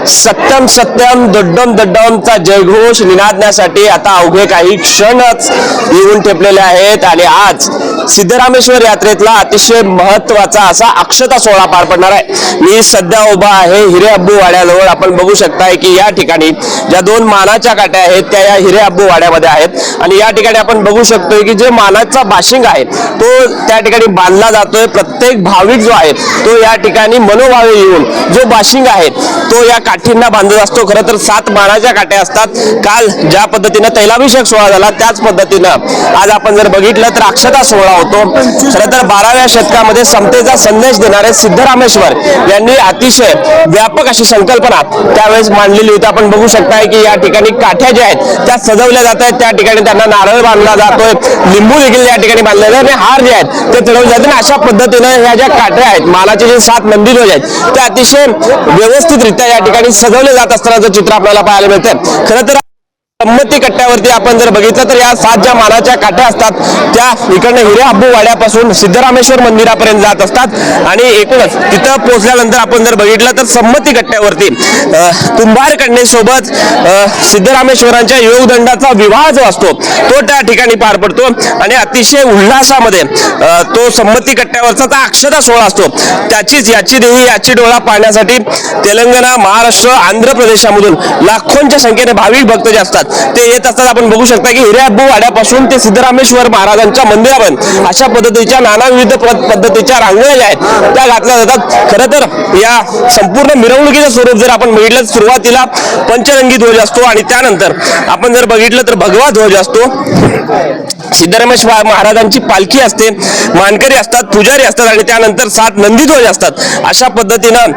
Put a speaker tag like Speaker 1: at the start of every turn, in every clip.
Speaker 1: सत्यम सत्यम दड्डम दड्डमचा जयघोष निनादण्यासाठी आता अवघे काही क्षणच येऊन ठेपलेले आहेत आणि आज सिद्धरामेश्वर यात्रेतला अतिशय महत्त्वाचा असा अक्षता सोहळा पार पडणार आहे। मी सध्या उभा आहे हिरे अब्बू वाड्याजवळ। आपण बघू शकताय की या ठिकाणी ज्या दोन मानाच्या काट्या आहेत त्या या हिरे अब्बू वाड्यामध्ये आहेत आणि या ठिकाणी आपण बघू शकतोय की जे मानाचा बाशिंग आहे तो त्या ठिकाणी बांधला जातोय। प्रत्येक भाविक जो आहे तो या ठिकाणी मनोभावे येऊन जो बाशिंग आहे तो या काठींना बांधत असतो। खरं तर 7 मानाच्या काट्या असतात। काल ज्या पद्धतीने तैलाभिषेक सोहळा झाला त्याच पद्धतीनं आज आपण जर बघितलं तर अक्षता सोहळा होतो। खरं तर 12व्या शतकामध्ये समतेचा संदेश देणारे सिद्धरामेश्वर यांनी अतिशय व्यापक अशी संकल्पना त्यावेळेस मांडलेली होती। आपण बघू शकताय की या ठिकाणी काठ्या ज्या आहेत त्या सजवल्या जात आहेत, त्या ठिकाणी त्यांना नारळ बांधला जातोय, लिंबू देखील या ठिकाणी बांधले जातात आणि हार जे आहेत ते चढवले जातात। अशा पद्धतीनं ह्या ज्या काठ्या आहेत मानाचे जे 7 नंदीध्वज आहेत ते अतिशय व्यवस्थितरित्या या ठिकाणी सजवले जात असतानाचं चित्र आपल्याला पाहायला मिळतं। खरं तर संमती कट्ट्यावरती आपण जर बघितलं तर या 7 ज्या मानाच्या काठ्या असतात त्या इकडनं हिरे अब्बू वाड्यापासून सिद्धरामेश्वर मंदिरापर्यंत जात असतात आणि एकूणच तिथं पोहोचल्यानंतर आपण जर बघितलं तर संमती कट्ट्यावरती कुंभार कन्येसोबत सिद्धरामेश्वरांच्या योगदंडाचा विवाह जो असतो तो त्या ठिकाणी पार पडतो आणि अतिशय उल्हासामध्ये तो संमती कट्ट्यावरचा अक्षता सोहळा असतो याची डोळा पाहण्यासाठी तेलंगणा, महाराष्ट्र, आंध्र प्रदेशामधून लाखोंच्या संख्येने भाविक भक्त जे असतात ते येत असतात। आपण बघू शकता की हिरे अब्बू वाड्यापासून ते सिद्धरामेश्वर महाराजांच्या मंदिरापर्यंत अशा पद्धतीच्या नानाविध पद्धतीच्या रांगोळ्या ज्या आहेत त्या घातल्या जातात। खरं तर या संपूर्ण मिरवणुकीचं स्वरूप जर आपण बघितलं सुरुवातीला पंचरंगी ध्वज असतो आणि त्यानंतर आपण जर बघितलं तर भगवा ध्वज असतो, सिद्धरामेश्वर महाराजांची पालखी असते, मानकरी असतात, पुजारी असतात आणि त्यानंतर 7 नंदीध्वज असतात। अशा पद्धतीनं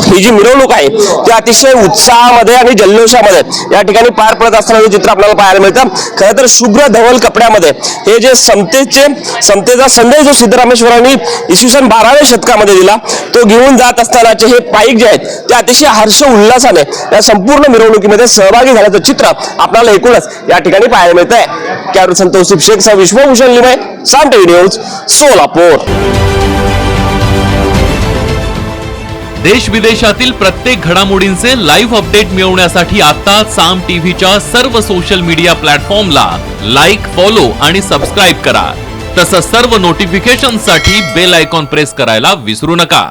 Speaker 1: ही जी मिरवणूक आहे ती अतिशय उत्साहामध्ये आणि जल्लोषामध्ये या ठिकाणी पार पडत असताना चित्र आपल्याला पाहायला मिळतं। खरं तर शुभ्र धवल कपड्यामध्ये हे जे समतेचा संदेश जो सिद्धरामेश्वरांनी इसवी सन 12व्या शतकामध्ये दिला तो घेऊन जात असतानाचे हे पाईक जे आहेत ते अतिशय हर्ष उल्हासाने या संपूर्ण मिरवणुकीमध्ये सहभागी झाल्याचं चित्र आपल्याला एकूणच या ठिकाणी पाहायला मिळतंय। कॅमेरा संतोष शेख विश्वभूषण लिमय, साम टीव्ही न्यूज, सोलापूर।
Speaker 2: देश विदेशातील प्रत्येक घडामोडींचे लाईव्ह अपडेट मिळवण्यासाठी आता साम टीव्हीच्या सर्व सोशल मीडिया प्लॅटफॉर्मला लाईक, फॉलो आणि सबस्क्राईब करा। तसंच सर्व नोटिफिकेशनसाठी बेल आयकॉन प्रेस करायला विसरू नका।